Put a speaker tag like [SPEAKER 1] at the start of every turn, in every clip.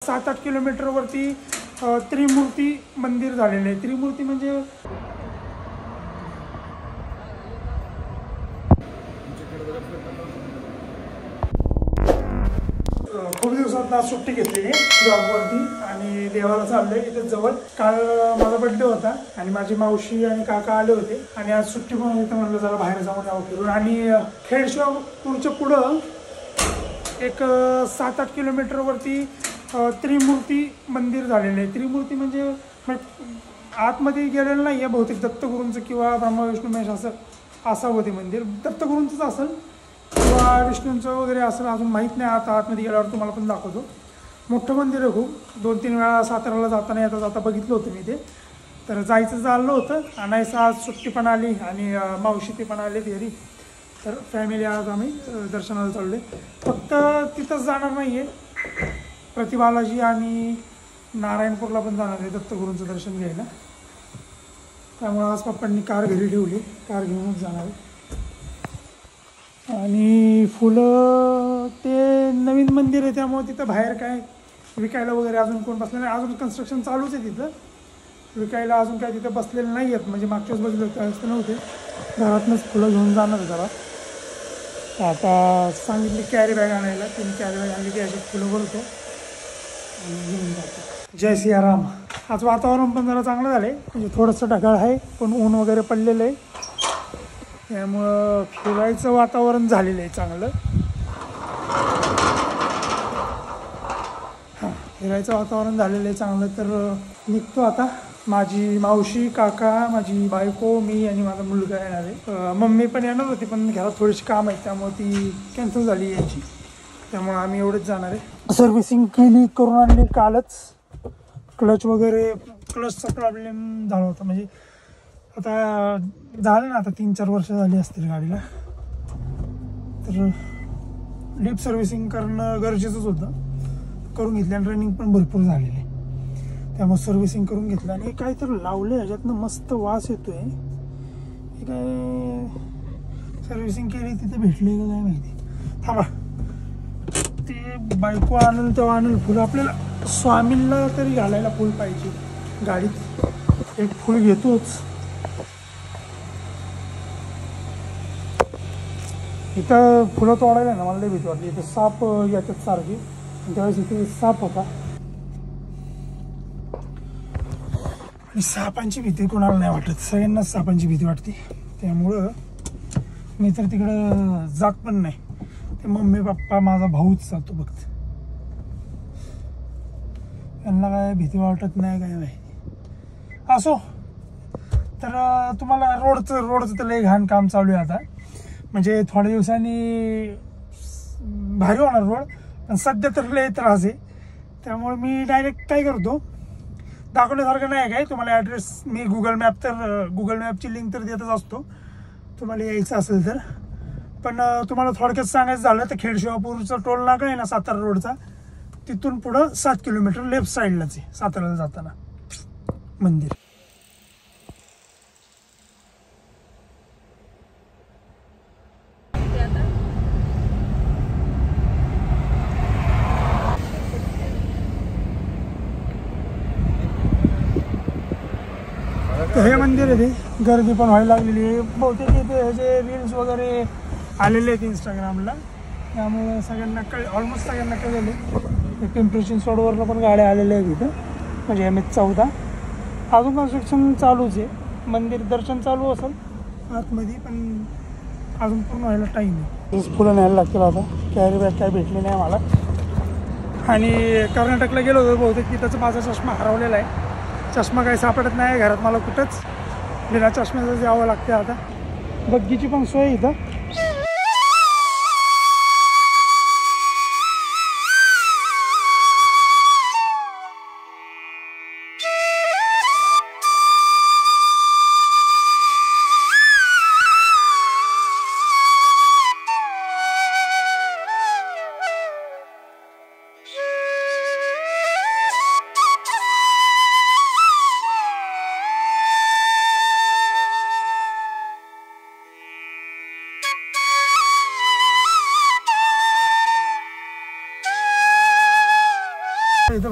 [SPEAKER 1] 7-8 किलोमीटरवरती त्रिमूर्ती मंदिर झालेलं आहे. त्रिमूर्ती म्हणजे खूप दिवसात आज सुट्टी घेतलेली जॉबवरती आणि देवाला चाललोय इथे जवळ. काल माझा बड्डे होता आणि माझी मावशी आणि काका आले होते आणि आज सुट्टी पण होती, तर म्हणलं जरा बाहेर जाऊन यावं फिरून. आणि खेडशिवापूरच्या पुढं एक 7-8 किलोमीटरवरती त्रिमूर्ती मंदिर झालेलं आहे. त्रिमूर्ती म्हणजे आतमध्ये गेलेलं नाही आहे, बहुतेक दत्तगुरूंचं किंवा ब्रह्मा विष्णू महेश असं असावं ते मंदिर. दत्तगुरूंचंच असेल किंवा विष्णूंचं वगैरे असेल, अजून माहीत नाही. आता आतमध्ये गेल्यावर तुम्हाला पण दाखवतो. मोठं मंदिर आहे खूप. 2-3 वेळा साताऱ्याला जाताना येता बघितलं होतं मी ते. तर जायचं चाललं होतं, आणायचं आज सुट्टी पण आली आणि मावशी ते पण आले घरी. तर फॅमिली आज आम्ही दर्शनाला चाललो आहे. फक्त तिथंच जाणार नाही आहे, प्रतिबालाजी आणि नारायणपूरला पण जाणार आहे दत्तगुरूंचं दर्शन घ्यायला. त्यामुळं आज पप्पांनी कार घरी ठेवली, कार घेऊनच जाणार आहे. आणि फुलं ते नवीन मंदिर आहे त्यामुळे तिथं बाहेर काय विकायला वगैरे अजून कोण बसलं नाही. अजून कन्स्ट्रक्शन चालूच आहे तिथं. विकायला अजून काय तिथं बसलेले नाही आहेत. म्हणजे मागच्या वेळेस बघितलं त्यावेळेस तर नव्हते. घरातूनच फुलं घेऊन जाणार जरा. आता सांगितली कॅरी बॅग आणायला. 3 कॅरी बॅग आणली की याच्यात फुलं भरतो आणि घेऊन जातो. जय सियाराम. आज वातावरण पण जरा चांगलं झालं आहे, म्हणजे थोडंसं ढगाळ आहे पण ऊन वगैरे पडलेलं आहे. त्यामुळं फिरायचं वातावरण झालेलं आहे चांगलं. फिरायचं वातावरण झालेलं आहे चांगलं. तर निघतो आता. माझी मावशी, काका, माझी बायको, मी आणि माझा मुलगा येणार आहे. मम्मी पण येणार होती पण घरात थोडीशी काम आहे त्यामुळे ती कॅन्सल झाली यायची. त्यामुळं आम्ही एवढंच जाणार आहे. सर्व्हिसिंग केली, करून आणली कालच. क्लचचा प्रॉब्लेम झाला होता. म्हणजे आता झालं ना, आता 3-4 वर्ष झाली असतील गाडीला. तर डीप सर्व्हिसिंग करणं गरजेचंच होतं. करून घेतलं आणि रनिंग पण भरपूर झालेली आहे. त्यामुळे सर्व्हिसिंग करून घेतलं. आणि काय तर लावलं ह्याच्यातनं मस्त वास येतो आहे. हे काय सर्व्हिसिंग केली तिथे भेटले का काय माहिती. थांबा, ते बायको आणून तेव्हा आणून फुलं. आपल्याला स्वामींना तरी घालायला फुल पाहिजे. गाडीत एक फुल घेतोच. इथं फुलं तोडायला ना मला लई भीती वाटली. इथं साप याच्यात सारखी. त्यावेळेस इथे साप होता आणि सापांची भीती कोणाला नाही वाटत, सगळ्यांनाच सापांची भीती वाटते. त्यामुळं मी तर तिकडं जात पण नाही. ते मम्मी पप्पा माझा भाऊच जातो फक्त. त्यांना काय भीती वाटत नाही काय माहिती. असो, तर तुम्हाला रोडचं तर लई घाण काम चालू आहे आता. म्हणजे थोड्या दिवसांनी भारी होणार रोड, पण सध्या तर लई त्रास आहे. त्यामुळे मी डायरेक्ट काय करतो, दाखवण्यासारखं नाही काय तुम्हाला ॲड्रेस. मी गुगल मॅपची लिंक तर देतच असतो तुम्हाला यायचं असेल तर. पण तुम्हाला थोडक्यात सांगायचं झालं तर खेडशिवापूरचा टोल नाका आहे ना सातारा रोडचा, तिथून पुढं 7 किलोमीटर लेफ्ट साईडलाच आहे साताऱ्याला जाताना मंदिर. तर हे मंदिर आहे ते. गर्दी पण व्हायला लागलेली आहे बहुतेक. इथे ह्याचे रील्स वगैरे आलेले आहेत इंस्टाग्रामला, त्यामुळे सगळ्यांना ऑलमोस्ट सगळ्यांना कळलेले. पिंपरी चिंचवडवरनं पण गाड्या आलेल्या आहेत इथं, म्हणजे MH14. अजून कन्स्ट्रक्शन चालूच आहे. मंदिर दर्शन चालू असेल आतमध्ये, पण अजून पूर्ण व्हायला टाईम आहे. फुलं न्यायला लागतील आता. कॅरी बॅग काय भेटली नाही मला. आणि कर्नाटकला गेलो होतो बहुतेक, तिथंच माझा चष्मा हरवलेला आहे. चष्मा काही सापडत नाही घरात मला कुठंच. बिना चष्म्याचं यावं लागते आता. बग्गीची पण सोय इथं.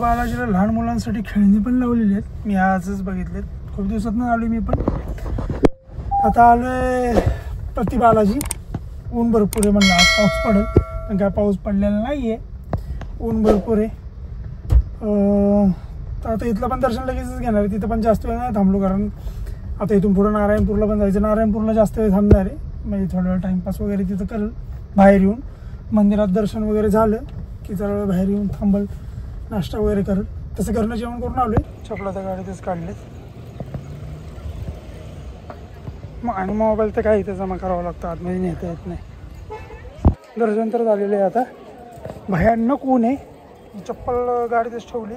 [SPEAKER 1] बालाजीला लहान मुलांसाठी खेळणी पण लावलेली आहेत. मी आजच बघितलेत, खूप दिवसातून आलो मी पण. आता आलोय प्रति बालाजी. ऊन भरपूर आहे, म्हणलं आज पाऊस पडेल पण काय पाऊस पडलेला नाही आहे, ऊन भरपूर आहे. तर आता इथलं पण दर्शन लगेचच घेणार आहे. तिथं पण जास्त वेळ नाही थांबलो, कारण आता इथून पुढं नारायणपूरला पण जायचं. नारायणपूरला जास्त वेळ थांबणार आहे, म्हणजे थोडा वेळ टाईमपास वगैरे तिथं करेल. बाहेर येऊन मंदिरात दर्शन वगैरे झालं की जरा वेळ बाहेर येऊन थांबल, नाश्ता वगैरे करेल. तसं करणं जेवण करून आलो आहे. चपला तर गाडीतच काढलेत. मग आणि मोबाईल तर काही इथं जमा करावं लागतं, आतमध्ये नेता येत नाही. दर्शन तर झालेलं आहे. आता भयानक ऊन आहे. चप्पल गाडीतच ठेवली,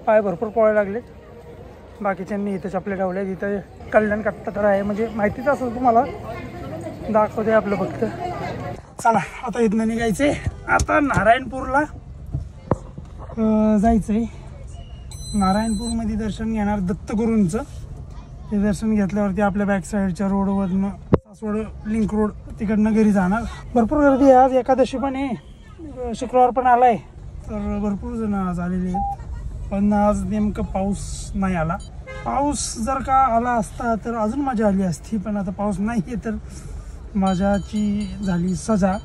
[SPEAKER 1] पाय भरपूर पोळायला लागले. बाकीच्यांनी इथं चपले ठेवले. इथं कल्याण कट्टा तर आहे, म्हणजे माहितीच असेल तुम्हाला, दाखवते आपलं फक्त. चला आता इथनं निघायचं आहे. आता नारायणपूरला जायचं आहे. नारायणपूरमध्ये दर्शन घेणार दत्तगुरूंचं. ते दर्शन घेतल्यावरती आपल्या बॅक साईडच्या रोडवरनं सासवड लिंक रोड तिकडनं घरी जाणार. भरपूर गर्दी आहे. आज एकादशी पण आहे, शुक्रवार पण आला आहे, तर भरपूर जण आज आलेले आहेत. पण आज नेमकं पाऊस नाही आला. पाऊस जर का आला असता तर अजून मजा आली असती, पण आता पाऊस नाही आहे तर माझ्याची झाली सजा.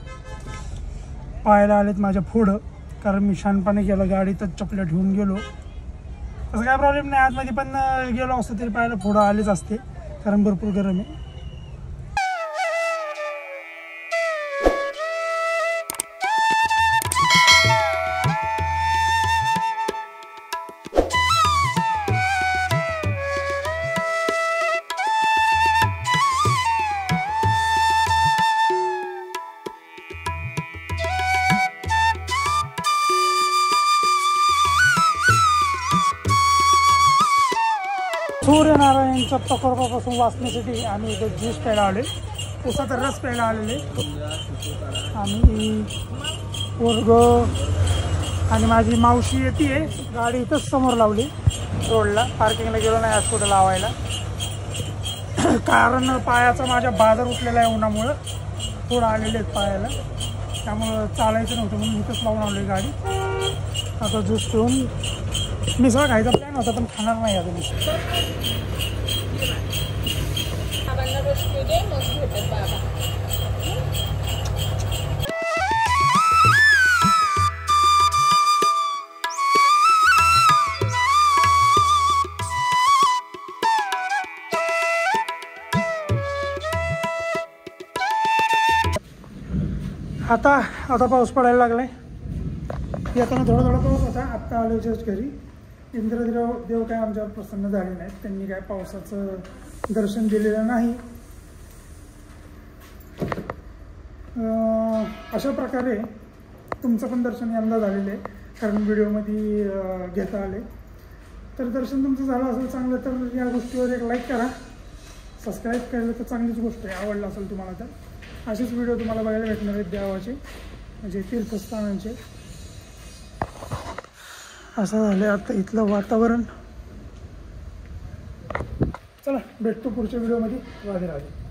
[SPEAKER 1] पायाला आलेत माझ्या फोडं, कारण मी शानपणे गेलो, गाडीतच चपल्या ठेवून गेलो. असं काय प्रॉब्लेम नाही, आतमध्ये पण गेलो असतं तरी पायाला फोडं आलेच असते, कारण भरपूर गरम आहे. सूर्यनारायणच्या प्रकल्पापासून वाचण्यासाठी आम्ही इथं ज्यूस प्यायला आले, उसाचा रस प्यायला आलेले. आम्ही वर्ग आणि माझी मावशी येते. गाडी इथंच समोर लावली रोडला, पार्किंगला गेलो नाही आज कुठं लावायला, कारण पायाचा माझ्या बाजार उठलेला आहे उन्हामुळं. थोडं आलेले आहेत पायाला, त्यामुळं चालायचं नव्हतं म्हणून इथंच लावून आलो गाडी. आता ज्यूस पिऊन मिसळ खायचा प्लॅन होता, पण खाणार नाही आता मिसळ. आता पाऊस पडायला लागलाय. येताना थोडा थोडा पाऊस होता. आत्ता आलो जस्ट घरी. इंद्रदेव काय आमच्यावर प्रसन्न झाले नाहीत, त्यांनी काय पावसाचं दर्शन दिलेलं नाही. अशा प्रकारे तुमचं पण दर्शन यंदा झालेलं आहे, कारण व्हिडिओमध्ये घेता आले. तर दर्शन तुमचं झालं असेल चांगलं तर या गोष्टीवर एक लाईक करा, सबस्क्राईब केलं तर चांगलीच गोष्ट आहे. आवडलं असेल तुम्हाला तर असेच व्हिडिओ तुम्हाला बघायला भेटणार आहेत देवाचे, म्हणजे तीर्थस्थानांचे. असं झालं आता इथलं वातावरण. चला भेटतो पुढच्या व्हिडिओमध्ये. राधे राधे.